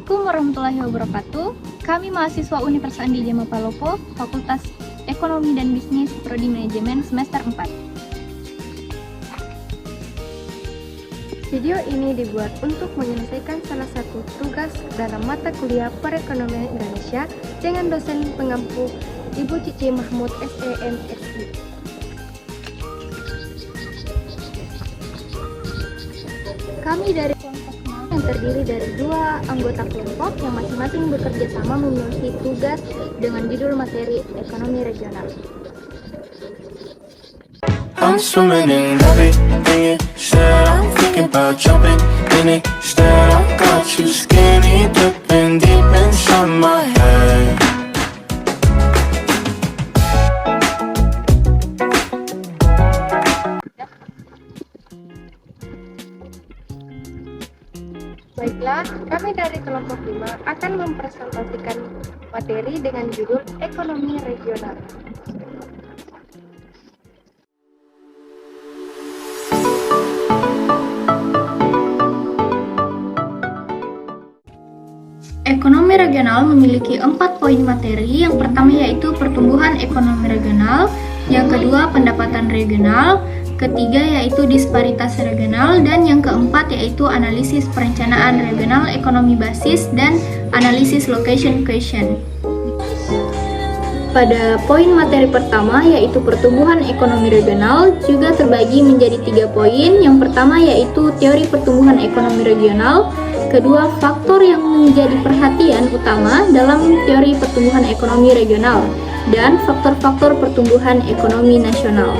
Assalamualaikum warahmatullahi wabarakatuh. Kami mahasiswa Universitas Andi Jema Palopo, Fakultas Ekonomi dan Bisnis, Prodi Manajemen semester 4. Video ini dibuat untuk menyelesaikan salah satu tugas dalam mata kuliah Perekonomian Indonesia dengan dosen pengampu Ibu Cici Mahmud SEMSI. Kami dari kelompok yang terdiri dari 2 anggota kelompok yang masing-masing bekerja sama memenuhi tugas dengan judul materi ekonomi regional. I'm swimming in everything you said. I'm thinking about jumping in it. Instead, I got you skinny dipping deep inside my head. Baiklah, kami dari kelompok 5 akan mempresentasikan materi dengan judul ekonomi regional. Ekonomi regional memiliki 4 poin materi. Yang pertama yaitu pertumbuhan ekonomi regional, yang kedua pendapatan regional, ketiga yaitu disparitas regional, dan yang keempat yaitu analisis perencanaan regional ekonomi basis dan analisis location question. Pada poin materi pertama yaitu pertumbuhan ekonomi regional juga terbagi menjadi 3 poin. Yang pertama yaitu teori pertumbuhan ekonomi regional, kedua faktor yang menjadi perhatian utama dalam teori pertumbuhan ekonomi regional, dan faktor-faktor pertumbuhan ekonomi nasional.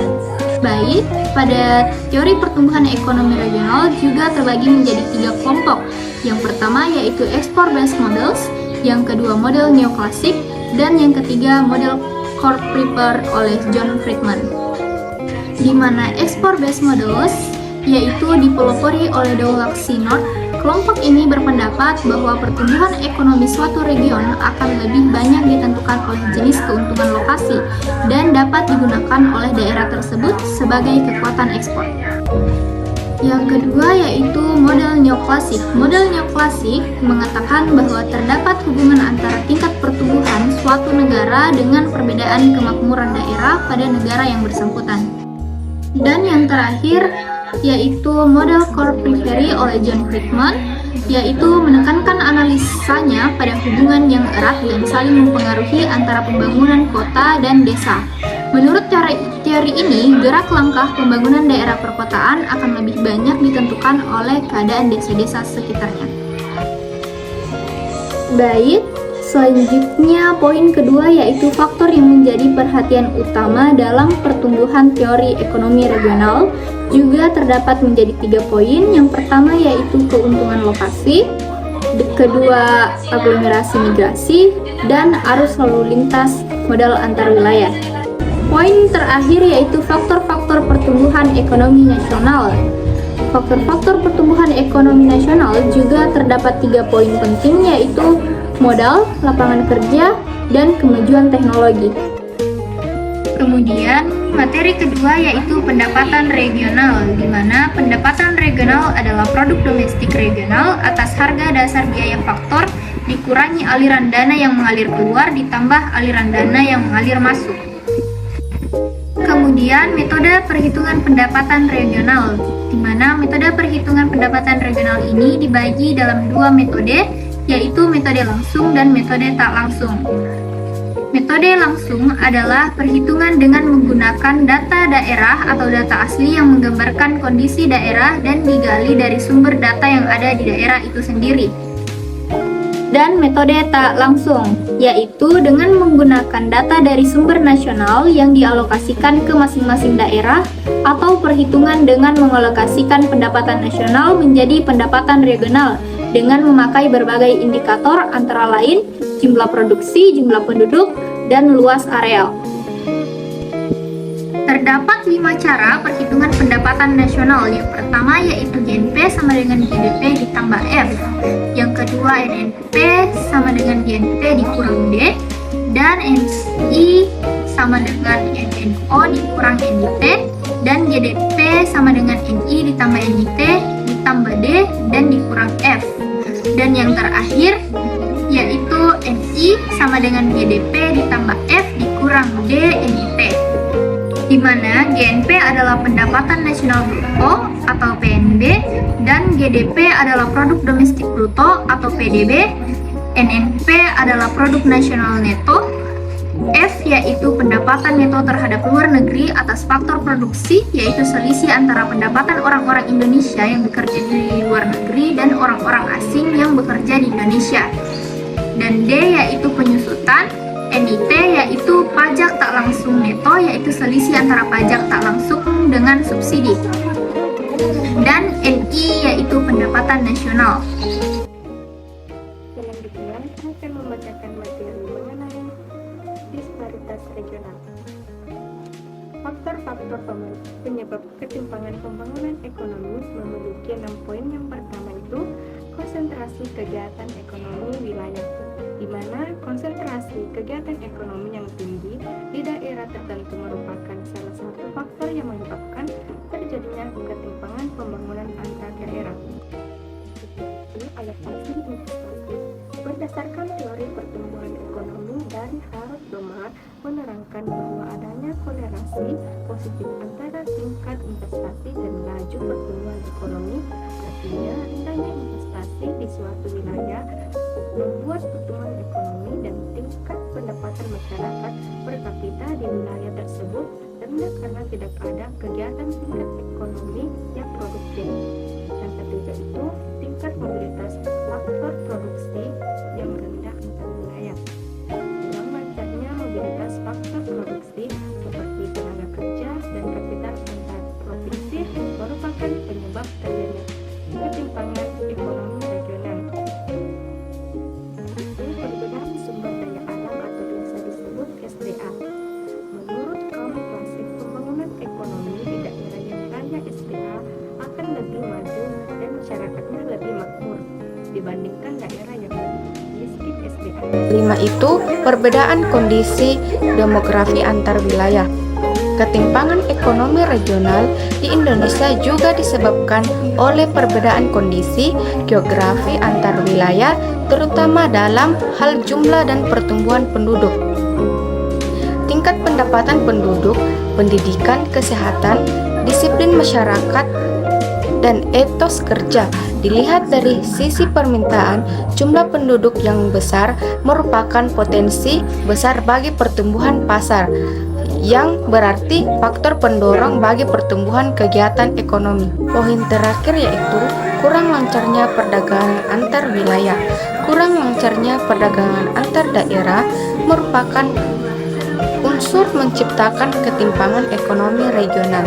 Baik, pada teori pertumbuhan ekonomi regional juga terbagi menjadi 3 kelompok. Yang pertama yaitu export based models, yang kedua model neoklasik, dan yang ketiga model core prepare oleh John Friedman. Di mana export based models yaitu dipelopori oleh Douglas C. North. Kelompok ini berpendapat bahwa pertumbuhan ekonomi suatu region akan lebih banyak ditentukan oleh jenis keuntungan lokasi dan dapat digunakan oleh daerah tersebut sebagai kekuatan ekspor. Yang kedua yaitu model neoklasik. Model neoklasik mengatakan bahwa terdapat hubungan antara tingkat pertumbuhan suatu negara dengan perbedaan kemakmuran daerah pada negara yang bersangkutan. Dan yang terakhir yaitu model core prepare oleh John Friedman, yaitu menekankan analisanya pada hubungan yang erat dan saling mempengaruhi antara pembangunan kota dan desa. Menurut teori ini, gerak langkah pembangunan daerah perkotaan akan lebih banyak ditentukan oleh keadaan desa-desa sekitarnya. Baik, selanjutnya poin kedua yaitu faktor yang menjadi perhatian utama dalam pertumbuhan teori ekonomi regional. Juga terdapat menjadi 3 poin. Yang pertama yaitu keuntungan lokasi, kedua aglomerasi migrasi, dan arus lalu lintas modal antar wilayah. Poin terakhir yaitu faktor-faktor pertumbuhan ekonomi nasional. Faktor-faktor pertumbuhan ekonomi nasional juga terdapat 3 poin penting yaitu modal, lapangan kerja, dan kemajuan teknologi. Kemudian materi kedua yaitu pendapatan regional, di mana pendapatan regional adalah produk domestik regional atas harga dasar biaya faktor dikurangi aliran dana yang mengalir keluar ditambah aliran dana yang mengalir masuk. Kemudian metode perhitungan pendapatan regional, di mana metode perhitungan pendapatan regional ini dibagi dalam 2 metode, yaitu metode langsung dan metode tak langsung. Metode langsung adalah perhitungan dengan menggunakan data daerah atau data asli yang menggambarkan kondisi daerah dan digali dari sumber data yang ada di daerah itu sendiri. Dan metode tak langsung, yaitu dengan menggunakan data dari sumber nasional yang dialokasikan ke masing-masing daerah, atau perhitungan dengan mengalokasikan pendapatan nasional menjadi pendapatan regional dengan memakai berbagai indikator antara lain jumlah produksi, jumlah penduduk, dan luas areal. Terdapat 5 cara perhitungan pendapatan nasional. Yang pertama yaitu GNP sama dengan GDP ditambah F. Yang kedua NNP sama dengan GNP dikurang D. Dan NI sama dengan NNO dikurang NIT. Dan GDP sama dengan NI ditambah NIT ditambah D dan dikurang F. Dan yang terakhir yaitu NI sama dengan GDP ditambah F dikurang D NIT, di mana GNP adalah pendapatan nasional bruto atau PNB dan GDP adalah produk domestik bruto atau PDB, NNP adalah produk nasional neto, F yaitu pendapatan neto terhadap luar negeri atas faktor produksi, yaitu selisih antara pendapatan orang-orang Indonesia yang bekerja di luar negeri dan orang-orang asing yang bekerja di Indonesia. Dan D yaitu penyusutan, NIT yaitu pajak tak langsung neto, yaitu selisih antara pajak tak langsung dengan subsidi. Dan NI yaitu pendapatan nasional. Selanjutnya, saya akan membacakan materi mengenai disparitas regional. Faktor-faktor penyebab ketimpangan pembangunan ekonomi memiliki 6 poin. Yang pertama itu konsentrasi kegiatan ekonomi wilayah, di mana konsentrasi kegiatan ekonomi yang tinggi di daerah tertentu merupakan salah satu faktor yang menyebabkan terjadinya ketimpangan pembangunan antar daerah. Ini adaptasi investasi. Berdasarkan teori pertumbuhan ekonomi dari Harold Domar menerangkan bahwa adanya korelasi positif antara tingkat investasi dan laju pertumbuhan ekonomi. Artinya, rendahnya investasi di suatu wilayah membuat pertumbuhan ekonomi dan tingkat pendapatan masyarakat per kapita di wilayah tersebut rendah karena tidak ada kegiatan tingkat ekonomi yang produktif. Yang ketiga itu tingkat mobilitas faktor produksi yang rendah antar wilayah. Yang lancarnya mobilitas faktor produksi seperti tenaga kerja dan kapital antar provinsi merupakan penyebab terjadinya ketimpangan ekonomi regional. Ini perbedaan sumber daya alam atau biasa disebut SDA. Menurut kaum klasik, pembangunan ekonomi di daerah yang kaya SDA akan lebih maju dan masyarakatnya lebih makmur dibandingkan daerah yang miskin SDA. 5 itu perbedaan kondisi demografi antar wilayah. Ketimpangan ekonomi regional di Indonesia juga disebabkan oleh perbedaan kondisi geografi antar wilayah, terutama dalam hal jumlah dan pertumbuhan penduduk. Tingkat pendapatan penduduk, pendidikan, kesehatan, disiplin masyarakat, dan etos kerja dilihat dari sisi permintaan. Jumlah penduduk yang besar merupakan potensi besar bagi pertumbuhan pasar, yang berarti faktor pendorong bagi pertumbuhan kegiatan ekonomi. Poin terakhir yaitu kurang lancarnya perdagangan antar wilayah. Kurang lancarnya perdagangan antar daerah merupakan unsur menciptakan ketimpangan ekonomi regional.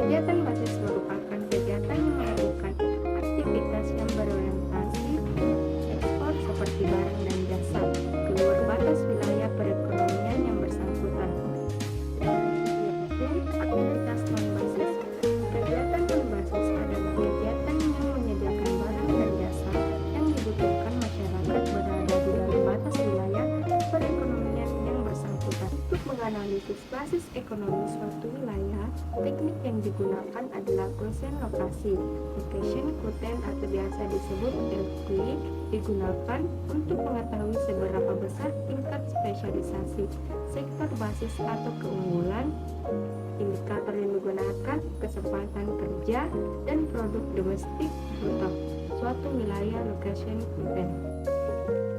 Kegiatan basis merupakan kegiatan yang melakukan aktivitas yang berorientasi ekspor seperti barang dan jasa keluar batas wilayah perekonomian yang bersangkutan. Aktivitas non-basis. Kegiatan non-basis adalah kegiatan yang menyediakan barang dan jasa yang dibutuhkan masyarakat berada di dalam batas wilayah perekonomian yang bersangkutan. Untuk menganalisis basis ekonomi suatu wilayah, teknik yang digunakan adalah quotient lokasi. Location quotient atau biasa disebut LQ digunakan untuk mengetahui seberapa besar tingkat spesialisasi sektor basis atau keunggulan. Indikator yang digunakan kesempatan kerja dan produk domestik bruto suatu wilayah. Location quotient.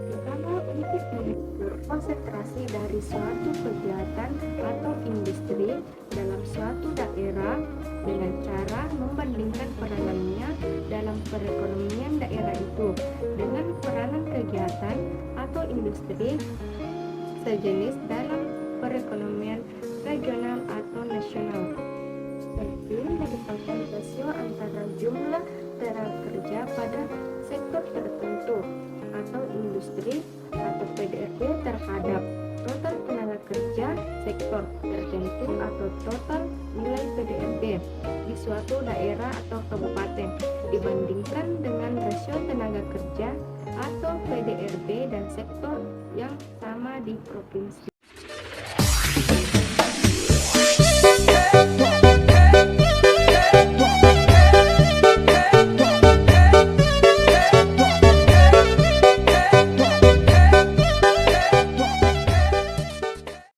Pertama, untuk mengukur konsentrasi dari suatu kegiatan atau industri dalam suatu daerah dengan cara membandingkan peranannya dalam perekonomian daerah itu dengan peranan kegiatan atau industri sejenis dalam perekonomian regional atau nasional. Jadi, merupakan rasio antara jumlah tenaga kerja pada sektor tertentu atau industri atau PDRB terhadap total tenaga kerja sektor tertentu atau total nilai PDRB di suatu daerah atau kabupaten dibandingkan dengan rasio tenaga kerja atau PDRB dan sektor yang sama di provinsi.